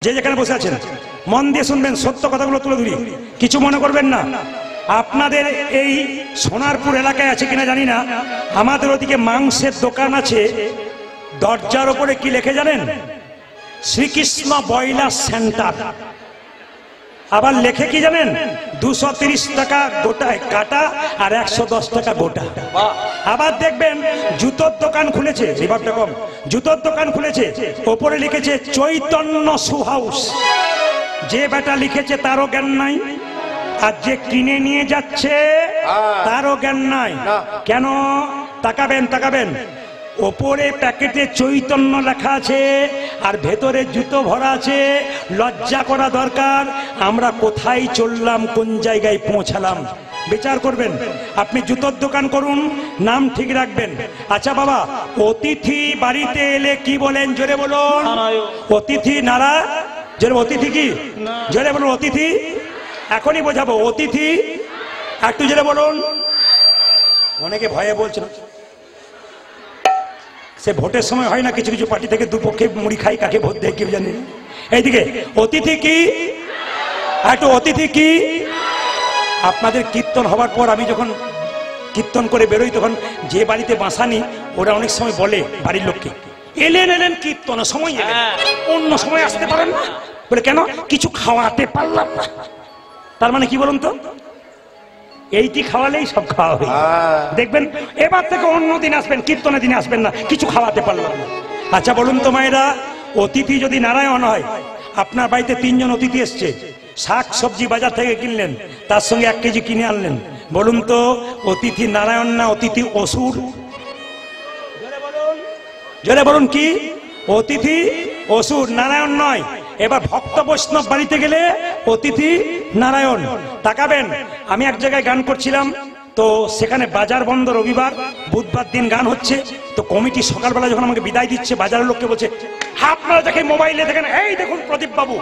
যে যেখানে বসে আছেন মন দিয়ে শুনবেন, সত্য কথাগুলো তুলে ধরি, কিছু মনে করবেন না। আপনাদের এই সোনারপুর এলাকায় আছে কিনা জানি না, আমাদের ওদিকে মাংসের দোকান আছে, দরজার ওপরে কি লিখে জানেন? Shrikrishna broiler center. আবার লেখে কি জানেন? 230 টাকা গোটায় কাটা আর 110 টাকা গোটা। আবার দেখবেন জুতোর দোকান খুলেছে, রিভাবটা কম, জুতোর দোকান খুলেছে, ওপরে লিখেছে চৈতন্য শু হাউস। যে বেটা লিখেছে তারও জ্ঞান নাই, আর যে কিনে নিয়ে যাচ্ছে তারও জ্ঞান নাই। কেন? তাকাবেন তাকাবেন, ওপরে প্যাকেটে চৈতন্য লেখা আছে আর ভেতরে জুতো ভরা আছে। লজ্জা করা দরকার। আমরা কোথায় চললাম, কোন জায়গায় পৌঁছালাম? বিচার করবেন। আপনি জুতোর দোকান করুন, নাম ঠিক রাখবেন। আচ্ছা বাবা, অতিথি বাড়িতে এলে কি বলেন? জোরে বলুন। অতিথি নারা। জোরে, অতিথি কি? জোরে বলুন। অতিথি এখনই বোঝাবো। অতিথি একটু জোরে বলুন। অনেকে ভয়ে বলছেন, সে ভোটের সময় হয় না, কিছু কিছু পার্টি থেকে দুপক্ষে মুড়ি খাই, কাকে ভোট দেয় কেউ জানে। এইদিকে অতিথি কি? একটু অতিথি কি? আপনাদের কীর্তন হবার পর আমি যখন কীর্তন করে বেরোই, তখন যে বাড়িতে বাসানি ওরা অনেক সময় বলে বাড়ির লোককে, এলেন এলেন কীর্তনের সময় এলেন, অন্য সময় আসতে পারেন না। বলে কেন? কিছু খাওয়াতে পারলাম না। তার মানে কি বলুন তো? এইটি খাওয়ালেই সব খাওয়া হয়ে দেখবেন। এবার থেকে অন্য দিন আসবেন, কীর্তনের দিনে আসবেন না, কিছু খাওয়াতে পারলাম না। আচ্ছা বলুন তো মায়েরা, অতিথি যদি নারায়ণ হয়, আপনার বাড়িতে 3 জন অতিথি এসছে, শাক সবজি বাজার থেকে কিনলেন, তার সঙ্গে 1 কেজি কিনে আনলেন, বলুন তো অতিথি নারায়ণ না অতিথি অসুর? জোরে বলুন। কি? অতিথি অসুর, নারায়ণ নয়। এবার ভক্ত বৈষ্ণব বাড়িতে গেলে অতিথি নারায়ণ। তাকাবেন, আমি এক জায়গায় গান করছিলাম, তো সেখানে বাজার বন্ধ, রবিবার বুধবার দিন গান হচ্ছে। তো কমিটি সকালবেলা যখন আমাকে বিদায় দিচ্ছে, বাজারের লোককে বলছে, আপনারা দেখে মোবাইলে দেখেন, এই দেখুন প্রদীপ বাবু।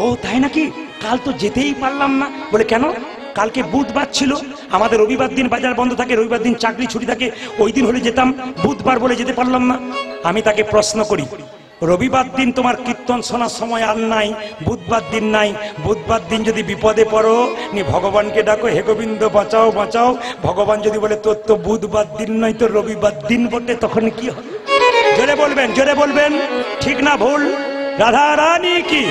ও তাই নাকি? কাল তো যেতেই পারলাম না। বলে কেন? কালকে বুধবার ছিল, আমাদের রবিবার দিন বাজার বন্ধ থাকে, রবিবার দিন চাকরি ছুটি থাকে, ওই দিন হলে যেতাম, বুধবার বলে যেতে পারলাম না। আমি তাকে প্রশ্ন করি, রবিবার দিন তোমার কীর্তন শোনার সময় আর নাই, বুধবার দিন নাই, বুধবার দিন যদি বিপদে পড়ো নি ভগবানকে ডাকো, হে গোবিন্দ বাঁচাও বাঁচাও, ভগবান যদি বলে তোর তো বুধবার দিন নয় তো রবিবার দিন বটে, তখন কি হবে? জোরে বলবেন, জোরে বলবেন। ঠিক না ভুল? রাধা রানী কি?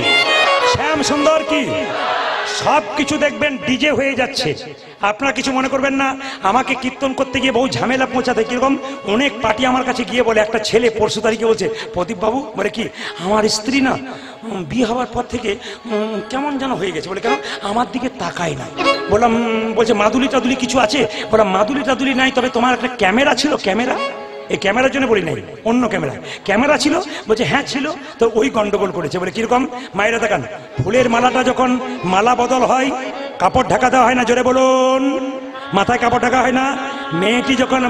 শ্যাম সুন্দর কি? সব কিছু দেখবেন ডিজে হয়ে যাচ্ছে। আপনারা কিছু মনে করবেন না। আমাকে কীর্তন করতে গিয়ে বহু ঝামেলা পৌঁছাতে, কিরকম অনেক পার্টি আমার কাছে গিয়ে বলে, একটা ছেলে পরশু তারিখে বলছে, প্রদীপ বাবু, বলে কি, আমার স্ত্রী না বিয়ে হওয়ার পর থেকে কেমন যেন হয়ে গেছে। বলে কেন? আমার দিকে তাকায় না। বললাম, বলছে মাদুলি টাদুলি কিছু আছে? বললাম মাদুলি টাদুলি নাই, তবে তোমার একটা ক্যামেরা ছিল। ক্যামেরা? এই ক্যামেরার জন্য বলি নাই, অন্য ক্যামেরা ছিল। বলছে হ্যাঁ ছিল। তো ওই গন্ডগোল করেছে। বলে কিরকম? মায়েরা দেখান, ফুলের মালাটা যখন মালা বদল হয়, কাপড় ঢাকা দেওয়া হয় না? জোরে বলুন। মাথায় কাপড় ঢাকা হয় না? মেয়েটি যখন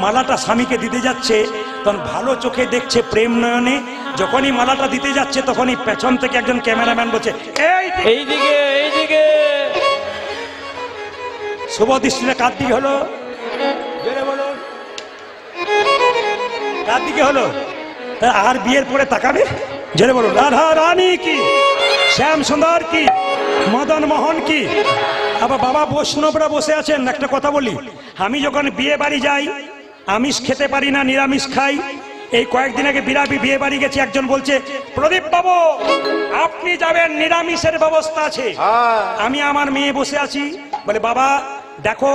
মালাটা স্বামীকে দিতে যাচ্ছে, তখন ভালো চোখে দেখছে প্রেম নয়নে। যখনই মালাটা দিতে যাচ্ছে, তখনই পেছন থেকে একজন ক্যামেরাম্যান বলছে, এইদিকে এইদিকে। শুভ দৃষ্টিটা কার দিকে হলো? জোরে বলুন। কার দিকে হলো? আর বিয়ের পরে তাকাবে? জোরে বলুন। রাধা রানী কি? শ্যাম সুন্দর কি? মদন মোহন কি? আবার বাবা বৈষ্ণবরা বসে আছেন। একটা কথা বলি, আমি যখন বিয়ে বাড়ি যাই, আমিষ খেতে পারি না, নিরামিষ খাই। এই কয়েকদিন আগে বিয়ে বাড়ি গেছি, একজন বলছে, প্রদীপ বাবু আপনি যাবেন, নিরামিষের ব্যবস্থা আছে। আমি আমার মেয়ে বসে আছি। বলে বাবা দেখো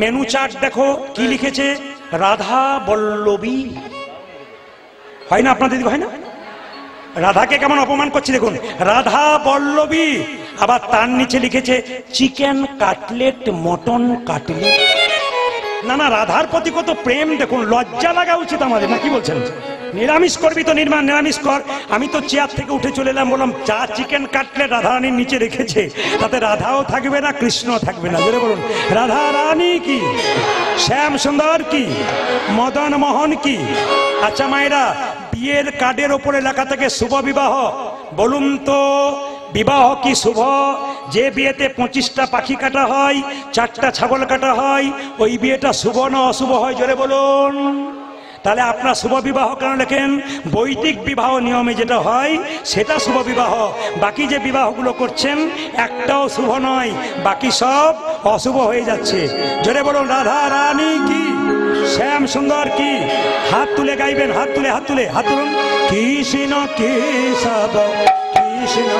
মেনু চার্ট দেখো, কি লিখেছে? রাধা বল্লভী। হয় না আপনাদের দিকে? হয় না? রাধাকে কেমন অপমান করছে দেখুন, রাধা বল্লভী। আবার তার নিচে লিখেছে চিকেন কাটলেট, মটন কাটলেট। না না, রাধার প্রতি কত প্রেম দেখুন, লজ্জা লাগা উচিত আমাদের, না কি বলছেন? নিরামিষ করবি তো নিরামিষ কর। আমি তো চেয়ার থেকে উঠে চলে এলাম, বললাম যা চিকেন কাটলেট রাধারানীর নিচে রেখেছে, তাতে রাধাও থাকবে না, কৃষ্ণও থাকবে না। জোরে বলুন। রাধা রানী কি? শ্যাম সুন্দর কি? মদন মোহন কি? আচ্ছা মায়েরা, বিয়ের কার্ডের ওপরে লেখা থাকে শুভ বিবাহ। বলুন তো বিবাহ কি শুভ? যে বিয়েতে 25টা পাখি কাটা হয়, 4টা ছাগল কাটা হয়, ওই বিয়েটা শুভ না অশুভ হয়? জোরে বলুন। তাহলে আপনার শুভ বিবাহ কেন লেখেন? বৈদিক বিবাহ নিয়মে যেটা হয় সেটা শুভ বিবাহ। বাকি যে বিবাহগুলো করছেন একটাও শুভ নয়, বাকি সব অশুভ হয়ে যাচ্ছে। জোরে বলুন রাধা রানী কি, শ্যাম সুন্দর কি। হাত তুলে গাইবেন, হাত তুলে হাত তুলে হাত তুলুন। কৃষ্ণ কেশব কৃষ্ণ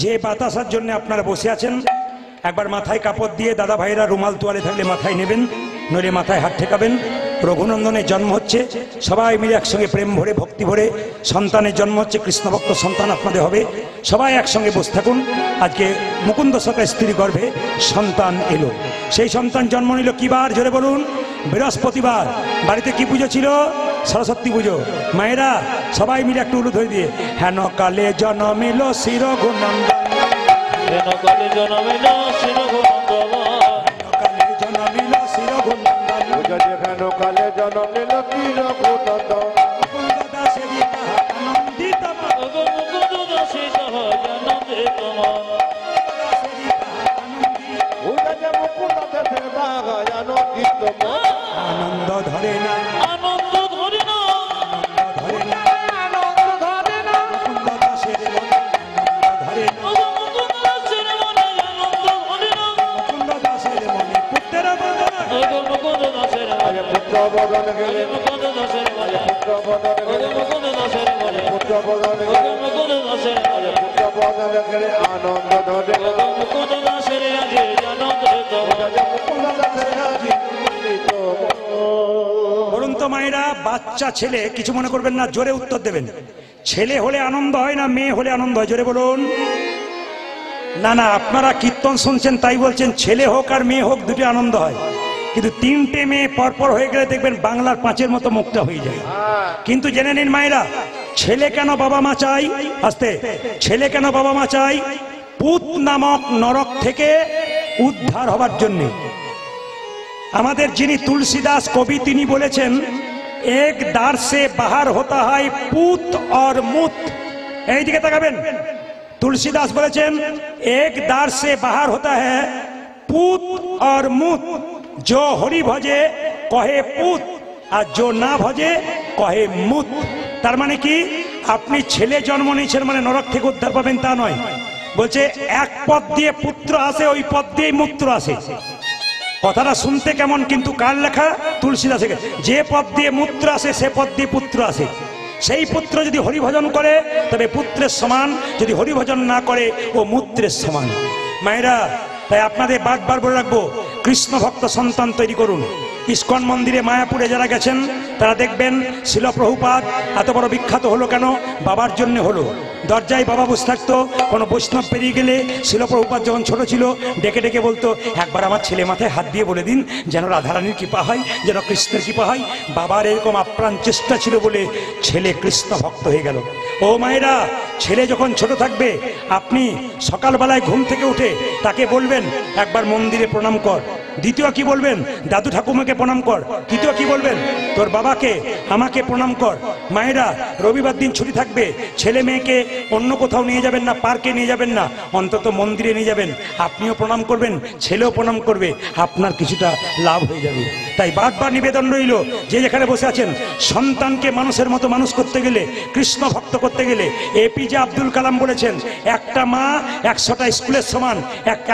যে বাতাসার জন্য আপনারা বসে আছেন একবার মাথায় কাপড় দিয়ে দাদা ভাইরা রুমাল তোয়ালে থাকলে মাথায় নেবেন, নইলে মাথায় হাত ঠেকাবেন। রঘুনন্দনের জন্ম হচ্ছে, সবাই মিলে একসঙ্গে প্রেম ভরে ভক্তি ভরে সন্তানের জন্ম হচ্ছে, কৃষ্ণভক্ত সন্তান আপনাদের হবে। সবাই একসঙ্গে বসে থাকুন। আজকে মুকুন্দ সরকার স্ত্রী গর্ভে সন্তান এলো, সেই সন্তান জন্ম নিল কি বার? জোরে বলুন। বৃহস্পতিবার। বাড়িতে কি পুজো ছিল? সরস্বতী পুজো। মায়েরা সবাই মিলে একটু উলু ধরে দিয়ে হেন কালে জন্মিল শির গুণন্দন, হেন কালে জন্মিল শির গুণন্দন, কালে জন্মিল শির গুণন্দন, হেন কালে জন্মিল শির গুণন্দন, মুকুন্দ দাসে আনন্দিত মুকুন্দ দাসে আনন্দিত আনন্দ ধরে না আনন্দ ধরে না ধরে না আনন্দ ধরে না মুকুন্দ দাসের মনে আনন্দ ধরে না মুকুন্দ দাসের মনে আনন্দ ধরে না মুকুন্দ দাসের মনে পুত্রের বদনে মুকুন্দ দাসের মনে পুত্র বদন গেলে মুকুন্দ দাসের মনে পুত্র বদন গেলে মুকুন্দ দাসের মনে পুত্র বদন গেলে মুকুন্দ দাসের মনে পুত্র বদন গেলে আনন্দ ধরে মুকুন্দ দাসের আগে আনন্দ মুকুন্দ দাসের আজি মন্ডিত বলুন তো মায়েরা, বাচ্চা ছেলে কিছু মনে করবেন না, জোরে উত্তর দেবেন। ছেলে হলে আনন্দ হয় না মেয়ে হলে আনন্দ হয়? জোরে বলুন। না না, আপনারা কীর্তন শুনছেন তাই বলছেন, ছেলে হোক আর মেয়ে হোক দুটো আনন্দ হয়, কিন্তু তিনটে মেয়ে পরপর হয়ে গেলে দেখবেন বাংলার পাঁচের মতো মুখটা হয়ে যায়। কিন্তু জেনে নিন মায়েরা, ছেলে কেন বাবা মা চাই? আস্তে, ছেলে কেন বাবা মা চাই? পুত নামক নরক থেকে উদ্ধার হবার জন্য। আমাদের যিনি তুলসীদাস কবি তিনি বলেছেন, এক দ্বার সে বাহার হতা হয় পুত और মুত। এইদিকে তাকাবেন, তুলসীদাস বলেছেন এক দ্বার সে বাহার হতা है পুত और মুত, जो হরি ভজে কহে পুত আর जो না ভজে কহে মুত। তার মানে কি, আপনি ছেলে জন্ম নিয়েছেন মানে নরক থেকে উদ্ধার পাবেন তা নয়। বলছে এক পথ দিয়ে পুত্র আসে, ওই পথ দিয়েই মূত্র আসে। কথাটা শুনতে কেমন, কিন্তু কার লেখা? তুলসীদাসের। যে পথ দিয়ে মূত্র আসে সে পথ দিয়ে পুত্র আসে। সেই পুত্র যদি হরিভজন করে তবে পুত্রের সমান, যদি হরিভজন না করে ও মূত্রের সমান। মায়েরা, তাই আপনাদের বারবার বলে রাখবো, কৃষ্ণ ভক্ত সন্তান তৈরি করুন। ইস্কন মন্দিরে মায়াপুরে যারা গেছেন তারা দেখবেন শিল প্রভুপাদ এত বড় বিখ্যাত হলো কেন? বাবার জন্য হলো। দরজায় বাবা বসে থাকতো, কোনো বৈষ্ণব পেরিয়ে গেলে শিল প্রভুপাদ যখন ছোট ছিল ডেকে ডেকে বলতো, একবার আমার ছেলে মাথায় হাত দিয়ে বলে দিন যেন রাধারানীর কৃপা হয়, যেন কৃষ্ণের কৃপা হয়। বাবার এরকম আপ্রাণ চেষ্টা ছিল বলে ছেলে কৃষ্ণ ভক্ত হয়ে গেল। ও মায়েরা, ছেলে যখন ছোট থাকবে আপনি সকালবেলায় ঘুম থেকে উঠে তাকে বলবেন একবার মন্দিরে প্রণাম কর। দ্বিতীয় কি বলবেন? দাদু ঠাকুমাকে প্রণাম কর। তৃতীয় কি বলবেন? তোর বাবাকে আমাকে প্রণাম কর। মায়েরা, রবিবার দিন ছুটি থাকবে, ছেলে মেয়েকে অন্য কোথাও নিয়ে যাবেন না, পার্কে নিয়ে যাবেন না, অন্তত মন্দিরে নিয়ে যাবেন। আপনিও প্রণাম করবেন, ছেলেও প্রণাম করবে, আপনার কিছুটা লাভ হয়ে যাবে। তাই বারবার নিবেদন রইল, যে যেখানে বসে আছেন, সন্তানকে মানুষের মতো মানুষ করতে গেলে, কৃষ্ণ ভক্ত করতে গেলে, এপিজে আব্দুল কালাম বলেছেন, একটা মা 100টা স্কুলের সমান,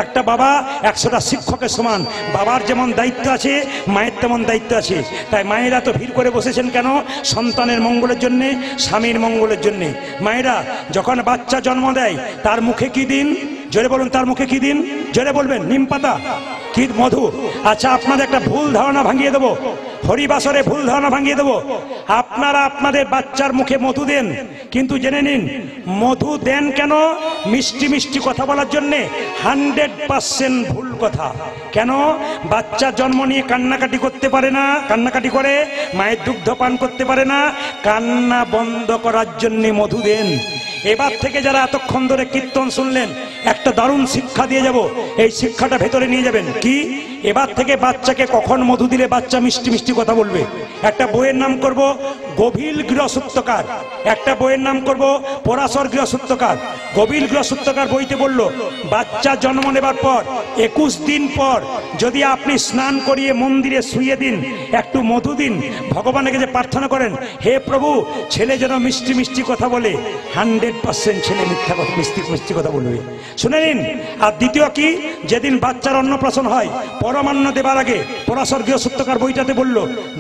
একটা বাবা 100টা শিক্ষকের সমান। বাবার যেমন দায়িত্ব আছে মায়ের তেমন দায়িত্ব আছে। তাই মায়েরা তো ভিড় করে বসেছেন কেন? সন্তানের মঙ্গলের জন্যে, স্বামীর মঙ্গলের জন্যে। মায়েরা যখন বাচ্চা জন্ম দেয় তার মুখে কি দিন? জোরে বলুন, তার মুখে কি দিন? জোরে বলবেন। নিম পাতা কি? মধু। আচ্ছা, আপনাদের একটা ভুল ধারণা ভাঙিয়ে দেবো, হরিবাসরে ভুল ধারণা ভাঙিয়ে দেবো। আপনারা আপনাদের বাচ্চার মুখে মধু দেন, কিন্তু জেনে নিন মধু দেন কেন? মিষ্টি মিষ্টি কথা বলার জন্যে। 100% ভুল কথা। কেন? বাচ্চা জন্ম নিয়ে কান্নাকাটি করতে পারে না, কান্নাকাটি করে, মায়ের দুগ্ধ পান করতে পারে না, কান্না বন্ধ করার জন্যে মধু দেন। এবার থেকে যারা এতক্ষণ ধরে কীর্তন শুনলেন, একটা দারুণ শিক্ষা দিয়ে যাব। এই শিক্ষাটা ভেতরে নিয়ে যাবেন। কি? এবার থেকে বাচ্চাকে কখন মধু দিলে বাচ্চা মিষ্টি মিষ্টি কথা বলবে। একটা বইয়ের নাম করব গভীর গৃহসূত্রকার, একটা বইয়ের নাম করব পরাশর গৃহসূত্রকার। গভীর গৃহসূত্রকার বইতে বলল, বাচ্চা জন্ম নেবার পর 21 দিন পর যদি আপনি স্নান করিয়ে মন্দিরে শুইয়ে দিন, একটু মধু দিন, ভগবানের কাছে প্রার্থনা করেন, হে প্রভু ছেলে যেন মিষ্টি মিষ্টি কথা বলে, 100% ছেলে মিথ্যা কথা মিষ্টি মিষ্টি কথা বলবে। শুনে নিন। আর দ্বিতীয় কি? যেদিন বাচ্চার অন্নপ্রাশন হয়, পরমান্ন দেবার আগে পরাশর গৃহসূত্রকার বইটাতে বলল,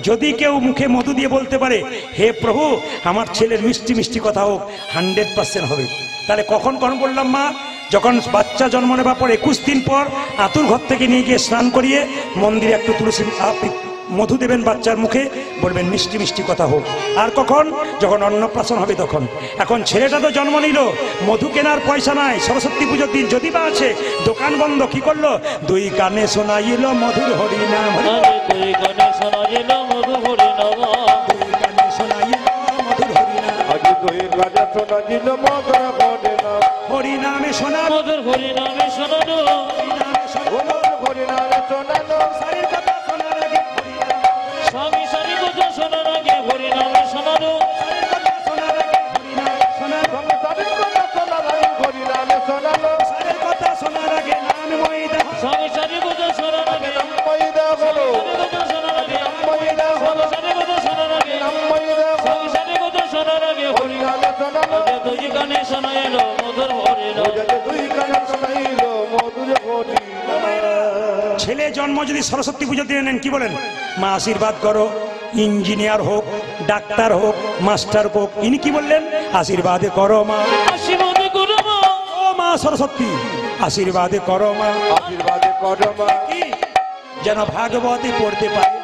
যদি কেউ মুখে মধু দিয়ে বলতে পারে, হে প্রভু আমার ছেলের মিষ্টি মিষ্টি কথা হোক, 100% হবে। তাহলে কখন কখন বললাম মা? যখন বাচ্চা জন্ম নেবার পর 21 দিন পর আতুর ঘর থেকে নিয়ে গিয়ে স্নান করিয়ে মন্দিরে একটু তুলসী মধু দেবেন বাচ্চার মুখে, বলবেন মিষ্টি মিষ্টি কথা হোক। আর কখন? যখন অন্নপ্রাশন হবে তখন। এখন ছেলেটা তো জন্ম নিল, মধু কেনার পয়সা নাই, সরস্বতী পুজোর দিন যদি বা আছে, দোকান বন্ধ। কি করলো? দুই কানে শোনাইল মধুর হরিনাম, দুই কানে শোনাইল মধুর হরিনাম, দুই কানে শোনাইল মধুর হরিনাম, আজ দুই কানে শোনাইল মধুর হরিনাম, হরিনামে শোনা, মধুর হরিনামে শোনানো, হরিনামে শোনা, হরিনামে শোনানো, সারির কথা শোনার আগে হরিনাম, স্বামী সারি কথা শোনার আগে হরিনামে শোনানো, সারির কথা শোনার আগে হরিনাম শোনানো, সারির কথা শোনার আগে হরিনামে শোনানো, সারির কথা শোনার আগে নাম ময়দা, স্বামী সারি কথা শোনার আগে শোনাইল মধুর হরিণ ও যাতে দুই কানে শোনাইল মধুর হরিনাম। ছেলে জন্ম যদি সরস্বতী পুজো দিয়ে নেন কি বলেন? মা আশীর্বাদ করো, ইঞ্জিনিয়ার হোক, ডাক্তার হোক, মাস্টার হোক, ইনি কি বললেন? আশীর্বাদে করো মা, আশীর্বাদ করো মা, ও মা সরস্বতী আশীর্বাদে করো মা, আশীর্বাদে করো মা, কি যেন ভাগবতে পড়তে পারে,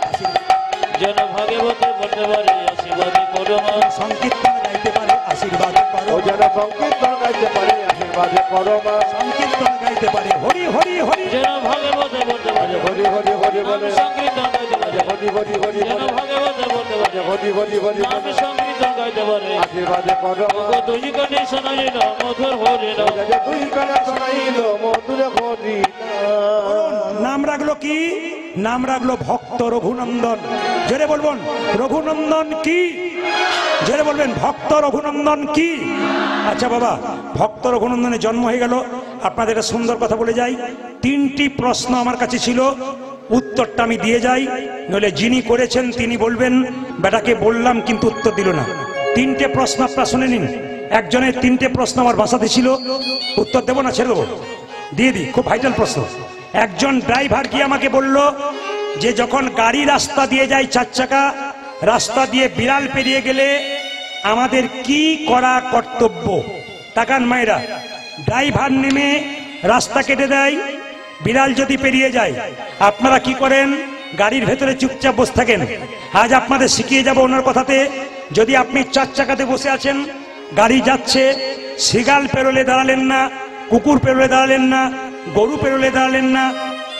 যেন ভাগবতে বলতে পারে আশীর্বাদ করো মা, সংকীর্তন গাইতে পারে, আশীর্বাদ করো, ও যেন সংকীর্তন গাইতে পারে আশীর্বাদে করো মা, সংকীর্তন গাইতে পারে, হরি হরি হরি, যেন ভাগবতে বলতে পারে হরি হরি হরি বলে, সংকীর্তন গাইতে পারে, হরি হরি হরি যেন বলে, ভাগবতে বলতে পারে হরি হরি হরি নাম বলে, সংকীর্তন গাইতে পারে আশীর্বাদে করো মা, ও দুই কানে শোনাইল মধুর হরিণ ও যাতে দুই কানে শোনাইল মধুর হরিনাম। নাম রাখলো কি? নাম রাখলো ভক্ত রঘুনন্দন। জোরে বলবেন রঘুনন্দন কি? জোরে বলবেন ভক্ত রঘুনন্দন কি? আচ্ছা বাবা, ভক্ত রঘুনন্দনের জন্ম হয়ে গেল। আপনাদের একটা সুন্দর কথা বলে যাই, 3টি প্রশ্ন আমার কাছে ছিল, উত্তরটা আমি দিয়ে যাই, নইলে যিনি করেছেন তিনি বলবেন বেটাকে বললাম কিন্তু উত্তর দিল না। 3টে প্রশ্ন আপনারা শুনে নিন। একজনের 3টে প্রশ্ন আমার ভাষাতে ছিল, উত্তর দেবো না ছেড়ে দেবো? দিয়ে দিই, খুব ভাইটাল প্রশ্ন। একজন ড্রাইভার গিয়ে আমাকে বলল যে যখন গাড়ি রাস্তা দিয়ে যায় 4 চাকা, রাস্তা দিয়ে বিড়াল পেরিয়ে গেলে আমাদের কি করা কর্তব্য? তাকান মায়েরা, ড্রাইভার নেমে রাস্তা কেটে দেয়, বিড়াল যদি পেরিয়ে যায় আপনারা কি করেন? গাড়ির ভেতরে চুপচাপ বসে থাকেন। আজ আপনাদের শিখিয়ে যাব ওনার কথাতে। যদি আপনি 4 চাকাতে বসে আছেন, গাড়ি যাচ্ছে, শিগাল পেরোলে দাঁড়ালেন না, কুকুর পেরোলে দাঁড়ালেন না, গরু পেরোলে দাঁড়ালেন না,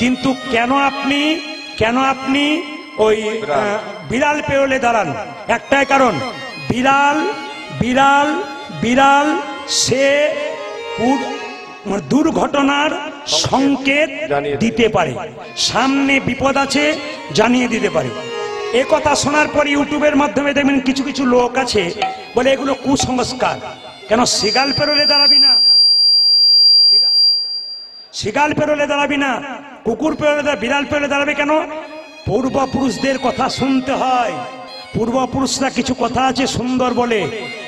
কিন্তু কেন আপনি ওই বিড়াল পেরোলে দাঁড়ান? একটাই কারণ, বিড়াল বিড়াল বিড়াল সে দুর্ঘটনার সংকেত দিতে পারে, সামনে বিপদ আছে জানিয়ে দিতে পারে। এ কথা শোনার পর ইউটিউবের মাধ্যমে দেখবেন কিছু কিছু লোক আছে বলে এগুলো কুসংস্কার। কেন শিগাল পেরোলে দাঁড়াবি না? শিগাল পেরোলে দাঁড়াবি না, কুকুর পেরোলে, বিড়াল পেরোলে দাঁড়াবে কেন? পূর্বপুরুষদের কথা শুনতে হয়। পূর্বপুরুষরা কিছু কথা আছে সুন্দর বলে।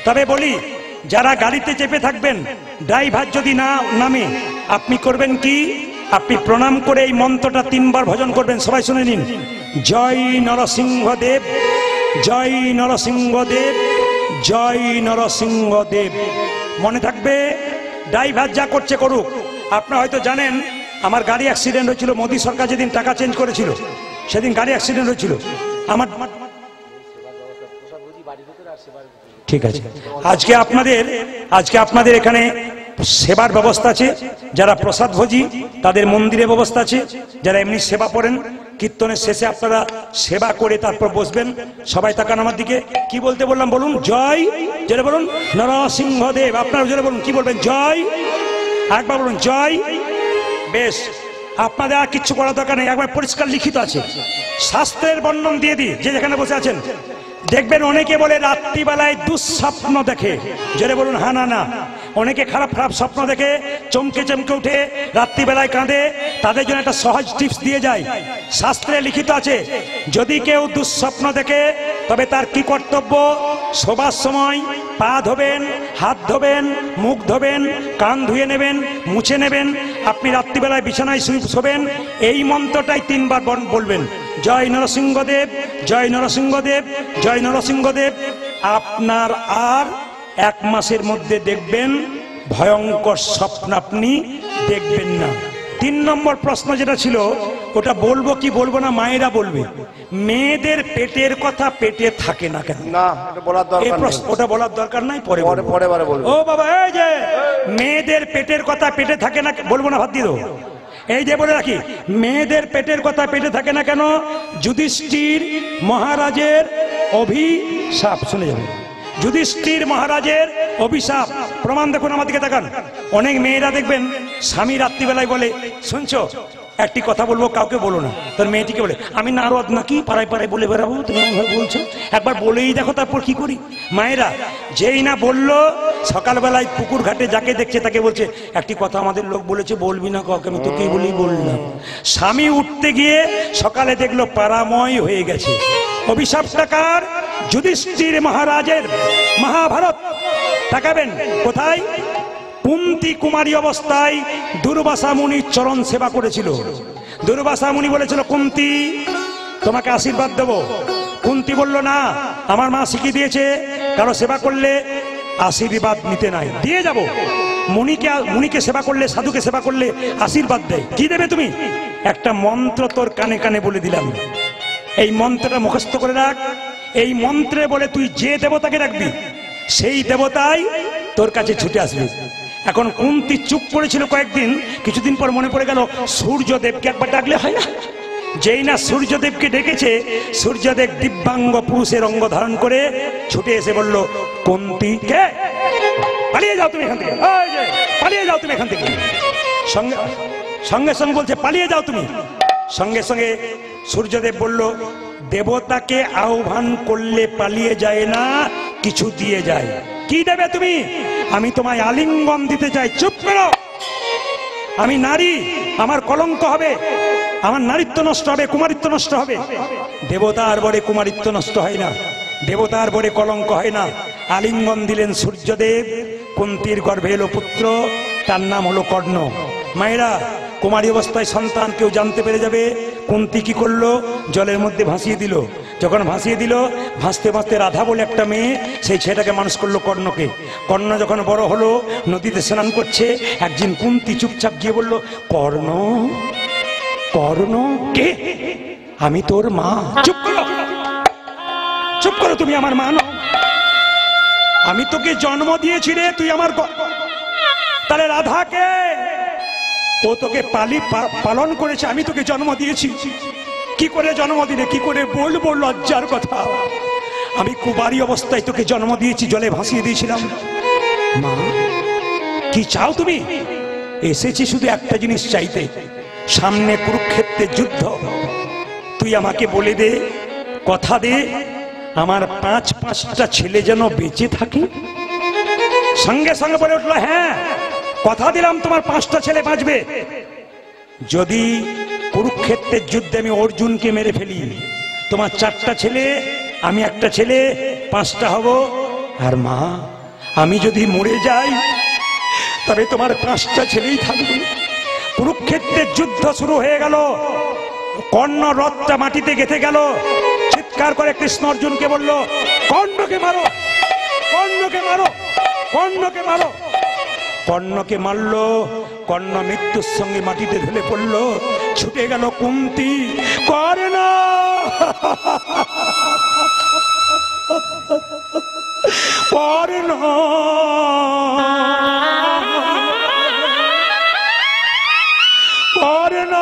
তবে বলি, যারা গাড়িতে চেপে থাকবেন, ড্রাইভার যদি না নামে, আপনি করবেন কি? আপনি প্রণাম করে এই মন্ত্রটা 3 বার ভজন করবেন। সবাই শুনে নিন, জয় নরসিংহদেব, জয় নরসিংহদেব, জয় নরসিংহদেব। মনে থাকবে, ড্রাইভার যা করছে করুক। আপনারা হয়তো জানেন আমার গাড়ি অ্যাক্সিডেন্ট হয়েছিল, মোদী সরকার যেদিন টাকা চেঞ্জ করেছিল সেদিন গাড়ি অ্যাক্সিডেন্ট হয়েছিল আমার। ঠিক আছে, আজকে আপনাদের এখানে সেবার ব্যবস্থা আছে। যারা প্রসাদ ভোজি তাদের মন্দিরে ব্যবস্থা আছে। যারা এমনি সেবা করেন, কীর্তনের শেষে আপনারা সেবা করে তারপর বসবেন। সবাই তাকান আমার দিকে। কি বলতে বললাম বলুন? জয়, জোরে বলুন নরসিংহদেব। আপনারা জোরে বলুন, কি বলবেন? জয়। একবার বলুন জয়। বেশ, আপনাদের আর কিচ্ছু করার দরকার নেই, একবার পরিষ্কার লিখিত আছে। শাস্ত্রের বর্ণন দিয়ে দিই, যে যেখানে বসে আছেন। দেখবেন অনেকে বলে রাত্রিবেলায় দুঃস্বপ্ন দেখে। জোরে বলুন হ্যাঁ না না। অনেকে খারাপ খারাপ স্বপ্ন দেখে চমকে চমকে উঠে রাত্রিবেলায় কাঁদে। তাদের জন্য একটা সহজ টিপস দিয়ে যায়। শাস্ত্রে লিখিত আছে, যদি কেউ দুঃস্বপ্ন দেখে তবে তার কি কর্তব্য? শোবার সময় পা ধোবেন, হাত ধোবেন, মুখ ধোবেন, কান ধুয়ে নেবেন, মুছে নেবেন। আপনি রাত্রিবেলায় বিছানায় শোবেন, এই মন্ত্রটাই 3 বার বলবেন, জয় নরসিংহদেব, জয় নরসিংহদেব, জয় নরসিংহদেব। আপনার আর 1 মাসের মধ্যে দেখবেন ভয়ঙ্কর স্বপ্ন আপনি দেখবেন না। 3 নম্বর প্রশ্ন যেটা ছিল, ওটা বলবো কি বলবো না মায়েরা বলবে। মেয়েদের পেটের কথা পেটে থাকে না কেন? না, এটা বলার দরকার নেই। ওটা বলার দরকার নাই, পরে বলবো। ও বাবা, এই যে মেয়েদের পেটের কথা পেটে থাকে না, বলবো না, ভাত দিয়ে দেবো। এই যে বলে রাখি, মেয়েদের পেটের কথা পেটে থাকে না কেন? যুধিষ্ঠির মহারাজের অভিশাপ। শুনে যাবেন, যুধিষ্ঠির মহারাজের অভিশাপ। প্রমাণ দেখুন, আমার দিকে তাকান। অনেক মেয়েরা দেখবেন স্বামী রাত্রিবেলায় বলে, শুনছো একটি কথা বলবো, কাউকে বলো না। তোর মেয়েটিকে বলে, আমি নারদ নাকি পাড়ায় পাড়ায় বলে বেড়াবো, তুমি এমনভাবে বলছো, একবার বলেই দেখো তারপর কি করি। মায়েরা, যেই না বললো, সকালবেলায় পুকুর ঘাটে যাকে দেখছে তাকে বলছে, একটি কথা আমাদের লোক বলেছে বলবি না কাউকে, আমি তোকেই বলেই বললাম। স্বামী উঠতে গিয়ে সকালে দেখলো পাড়াময় হয়ে গেছে। অভিশাপটা কার? যুধিষ্ঠির মহারাজের। মহাভারত। তাকাবেন কোথায়? কুন্তী কুমারী অবস্থায় দুর্বাসা মুনির চরণ সেবা করেছিল। দুর্বাসা মুনি বলেছিল, কুন্তী তোমাকে আশীর্বাদ দেব। কুন্তী বলল, না, আমার মা শিখিয়ে দিয়েছে কারো সেবা করলে আশীর্বাদ নিতে নাই, দিয়ে যাব। মুনিকে সেবা করলে, সাধুকে সেবা করলে আশীর্বাদ দেয়। কি দেবে তুমি? একটা মন্ত্র তোর কানে কানে বলে দিলাম, এই মন্ত্রটা মুখস্থ করে রাখ। এই মন্ত্রে বলে তুই যে দেবতাকে রাখবি, সেই দেবতাই তোর কাছে ছুটে আসবে। এখন কুন্তী চুপ করেছিল কয়েকদিন, কিছুদিন পর মনে পড়ে গেল সূর্যদেবকে একবার ডাকলে হয় না? যেই না সূর্যদেবকে ডেকেছে, সূর্যদেব দিব্যাঙ্গ পুরুষের অঙ্গ ধারণ করে ছুটে এসে বলল, কুন্তী কে? পালিয়ে যাও তুমি এখান থেকে, পালিয়ে যাও তুমি এখান থেকে। সঙ্গে সঙ্গে সঙ্গে বলছে, পালিয়ে যাও তুমি। সঙ্গে সঙ্গে সূর্যদেব বলল, দেবতাকে আহ্বান করলে পালিয়ে যায় না, কিছু দিয়ে যায়। কি দেবে তুমি? আমি তোমায় আলিঙ্গন দিতে চাই। চুপ করো, আমি নারী, আমার কলঙ্ক হবে, আমার নারীত্ব নষ্ট হবে, কুমারিত্ব নষ্ট হবে। দেবতার বরে কুমারিত্ব নষ্ট হয় না, দেবতার বরে কলঙ্ক হয় না। আলিঙ্গন দিলেন সূর্যদেব। কুন্তীর গর্ভে এলো পুত্র, তার নাম হলো কর্ণ। মায়েরা, কুমারী অবস্থায় সন্তান কেউ জানতে পেরে যাবে। কুন্তী কি করলো? জলের মধ্যে ভাসিয়ে দিল। যখন ভাসিয়ে দিল, ভাসতে ভাসতে রাধা বলে একটা মেয়ে, সেই ছেলেটাকে মানুষ করলো কর্ণকে। কর্ণ যখন বড় হলো, নদীতে স্নান করছে, একদিন কুন্তী চুপচাপ গিয়ে বলল, কর্ণ, কর্ণ কে? আমি তোর মা। চুপ করো, চুপ করো, তুমি আমার মা নও। আমি তোকে জন্ম দিয়েছি রে, তুই আমার। তাহলে রাধাকে? ও তোকে পালন করেছে, আমি তোকে জন্ম দিয়েছি। কি করে জন্ম দিলে? কি করে বলবো লজ্জার কথা? আমি কুমারী অবস্থায় তোকে জন্ম দিয়েছি, জলে ভাসিয়ে দিয়েছিলাম। মা, কি চাও তুমি? এসেছি শুধু একটা জিনিস চাইতে, সামনে কুরুক্ষেত্রের যুদ্ধ। তুই আমাকে বলে দে, কথা দে, আমার পাঁচটা ছেলে যেন বেঁচে থাকে। সঙ্গে সঙ্গে বলে উঠলো, হ্যাঁ, কথা দিলাম তোমার 5টা ছেলে বাঁচবে যদি কুরুক্ষেত্রের যুদ্ধে আমি অর্জুনকে মেরে ফেলি। তোমার 4টা ছেলে, আমি একটা ছেলে, 5টা হব। আর মা, আমি যদি মরে যাই তবে তোমার 5টা ছেলেই থাকবে। কুরুক্ষেত্রের যুদ্ধ শুরু হয়ে গেল। কর্ণ রথটা মাটিতে গেঁথে গেল। চিৎকার করে কৃষ্ণ অর্জুনকে বলল, কর্ণকে মারো, কর্ণকে মারো, কর্ণকে মারো। কর্ণকে মারল। কর্ণ মৃত্যুর সঙ্গে মাটিতে ঢলে পড়ল। ছুটে গেল কুন্তী, কর্ণ, কর্ণ, কর্ণ।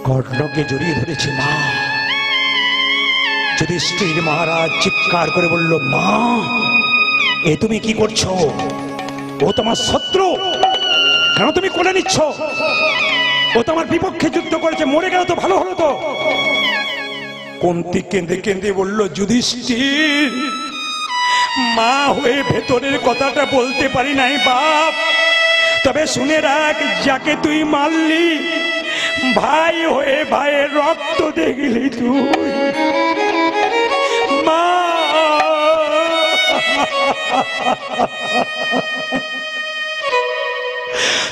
কর্ণকে জড়িয়ে ধরেছে মা। যুধিষ্ঠির মহারাজ চিৎকার করে বলল, মা, এ তুমি কি করছো? ও তোমার শত্রু, কেন তুমি কোলে নিচ্ছ? ও তোমার বিপক্ষে যুদ্ধ করেছে, মরে গেল তো ভালো হলো তো। কুন্তী কেঁদে কেঁদে বলল, যুধিষ্ঠির, মা হয়ে ভেতরের কথাটা বলতে পারি নাই বাপ। তবে শুনে রাখ, যাকে তুই মারলি, ভাই হয়ে ভাইয়ের রক্ত দেখলি তুই। মা,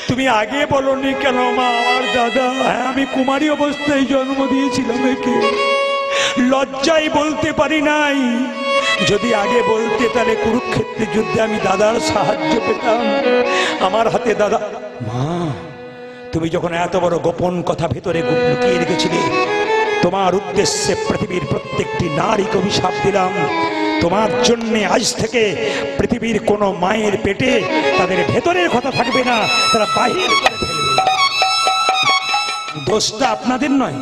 তুমি আগে বলনি কেন মা? আমার দাদা, হ্যাঁ, আমি কুমারী অবস্থায় জন্ম দিয়েছিলাম একে, লজ্জায় বলতে পারি নাই। যদি আগে বলতে, তাহলে কুরুক্ষেত্রের যুদ্ধে আমি দাদার সাহায্য পেতাম। আমার হাতে দাদা। মা, তুমি যখন এত বড় গোপন কথা ভেতরে লুকিয়ে রেখেছিলে, তোমার উদ্দেশ্যে পৃথিবীর প্রত্যেকটি নারীকে অভিশাপ দিলাম। তোমার জন্য আজ থেকে পৃথিবীর কোন মায়ের পেটে তাদের ভেতরের কথা থাকবে না, তারা বাহির করে ফেলবে। দোষটা আপনাদের নয়,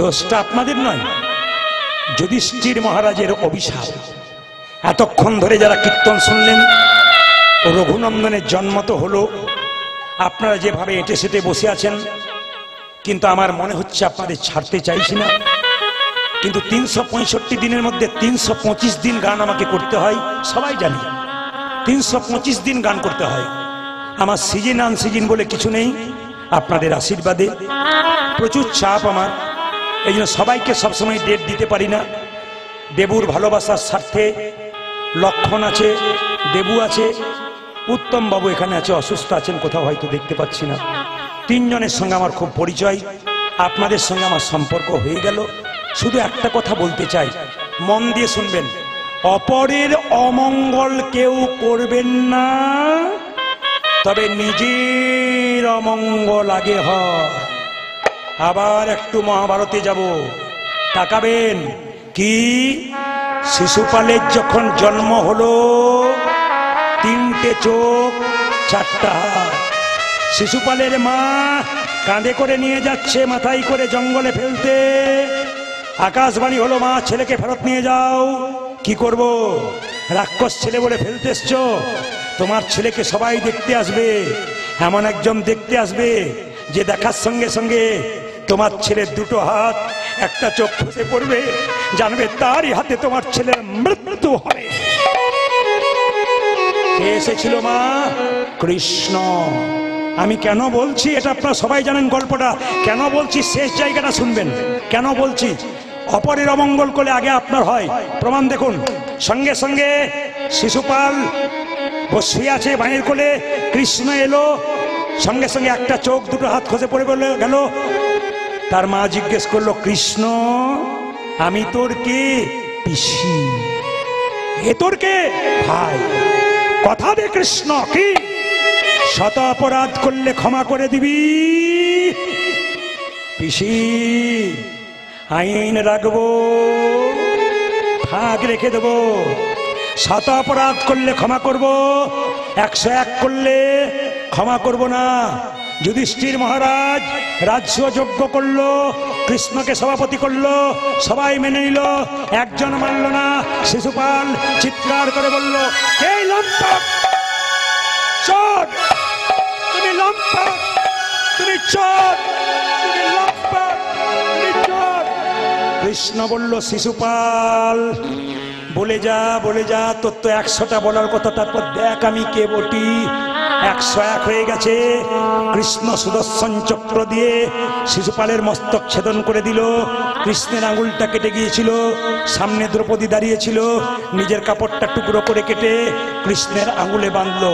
দোষটা আপনাদের নয়, যুধিষ্ঠির মহারাজের অভিশাপ। এতক্ষণ ধরে যারা কীর্তন শুনলেন, রঘুনন্দনের জন্ম তো হলো। আপনারা যেভাবে এঁটে সেটে বসে আছেন, কিন্তু আমার মনে হচ্ছে আপনাদের ছাড়তে চাইছি না। কিন্তু 365 দিনের মধ্যে 325 দিন গান আমাকে করতে হয়, সবাই জানি। 325 দিন গান করতে হয়। আমার সিজন আন সিজন বলে কিছু নেই। আপনাদের আশীর্বাদে। প্রচুর চাপ আমার, এই জন্য সবাইকে সবসময় ডেট দিতে পারি না। দেবুর ভালোবাসার স্বার্থে লক্ষণ আছে, দেবু আছে, উত্তম বাবু এখানে আছে, অসুস্থ আছেন কোথাও হয়তো দেখতে পাচ্ছি না। তিনজনের সঙ্গে আমার খুব পরিচয়, আপনাদের সঙ্গে আমার সম্পর্ক হয়ে গেল। শুধু একটা কথা বলতে চাই, মন দিয়ে শুনবেন, অপরের অমঙ্গল কেউ করবেন না, তবে নিজের অমঙ্গল আগে হয়। আবার একটু মহাভারতে যাব, তাকাবেন। কি শিশুপালের যখন জন্ম হলো, 3টে চোখ 4টা হাত। শিশুপালের মা কাঁধে করে নিয়ে যাচ্ছে, মাথায় করে জঙ্গলে ফেলতে। আকাশবাণী হলো, মা ছেলেকে ফেরত নিয়ে যাও। কি করব, রাক্ষস ছেলে বলে ফেলতে এসছো, তোমার ছেলেকে সবাই দেখতে আসবে। এমন একজন দেখতে আসবে যে দেখার সঙ্গে সঙ্গে তোমার ছেলের 2টো হাত, 1টা চোখ খসে পড়বে, জানবে তারই হাতে তোমার ছেলের মৃত্যু হবে। কে এসেছিল মা? কৃষ্ণ। আমি কেন বলছি এটা আপনারা সবাই জানেন গল্পটা, কেন বলছি শেষ জায়গাটা শুনবেন। কেন বলছি অপরের অমঙ্গল করলে আগে আপনার হয়, প্রমাণ দেখুন। সঙ্গে সঙ্গে শিশুপাল বসে আছে মায়ের কোলে, কৃষ্ণ এলো, সঙ্গে সঙ্গে 1টা চোখ 2টো হাত খসে পড়ে গেল। তার মা জিজ্ঞেস করলো, কৃষ্ণ আমি তোর কে? পিসি। এ তোর কে? ভাই। কথা দে কৃষ্ণ, কি শত অপরাধ করলে ক্ষমা করে দিবি? পিসি আইন রাখবো, ফাঁক রেখে দেবো। শত অপরাধ করলে ক্ষমা করব, 101 করলে ক্ষমা করব না। যুধিষ্ঠির মহারাজ রাজ্য যজ্ঞ করলো, কৃষ্ণকে সভাপতি করলো, সবাই মেনে নিল, একজন মানল না। শিশুপাল চিৎকার করে বলল, কে লম্পট? চোর! তুমি লম্পট, তুমি চোর, তুমি লম্পট, তুমি চোর। কৃষ্ণ বলল, শিশুপাল বলে যা, বলে যা, তোর তো 100টা বলার কথা, তারপর দেখ আমি কে বটি। 101 হয়ে গেছে। কৃষ্ণ সুদর্শন চক্র দিয়ে শিশুপালের মস্তক ছেদন করে দিল। কৃষ্ণের আঙুলটা কেটে গিয়েছিল, সামনে দ্রৌপদী দাঁড়িয়েছিল, নিজের কাপড়টা টুকরো করে কেটে কৃষ্ণের আঙুলে বাঁধলো।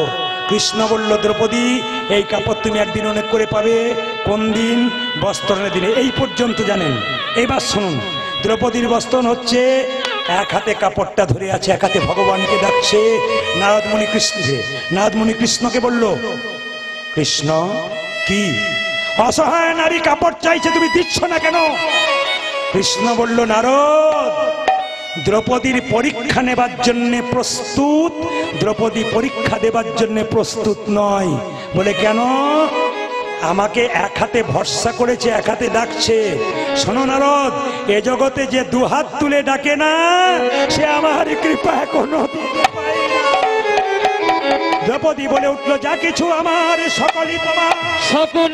কৃষ্ণ বলল, দ্রৌপদী এই কাপড় তুমি একদিন অনেক করে পাবে। কোন দিন? বস্ত্রণের দিনে। এই পর্যন্ত জানেন। এবার শুনুন, দ্রৌপদীর বস্ত্রণ হচ্ছে, 1 হাতে কাপড়টা ধরে আছে, 1 হাতে ভগবানকে ডাকছে। নারদমণি কৃষ্ণকে, নারদমণি কৃষ্ণকে বলল, কৃষ্ণ কি অসহায় নারী কাপড় চাইছে, তুমি দিচ্ছ না কেন? কৃষ্ণ বলল, নারদ দ্রৌপদীর পরীক্ষা নেবার জন্য প্রস্তুত, দ্রৌপদী পরীক্ষা দেবার জন্য প্রস্তুত নয়। বলে কেন? আমাকে 1 হাতে ভরসা করেছে, 1 হাতে ডাকছে। শোনো নারদ, এ জগতে যে 2 হাত তুলে ডাকে না, সে আমার কৃপা এখনো দিতে পারে না। দ্রৌপদী বলে উঠলো, যা কিছু আমার সকলই তোমার। সকল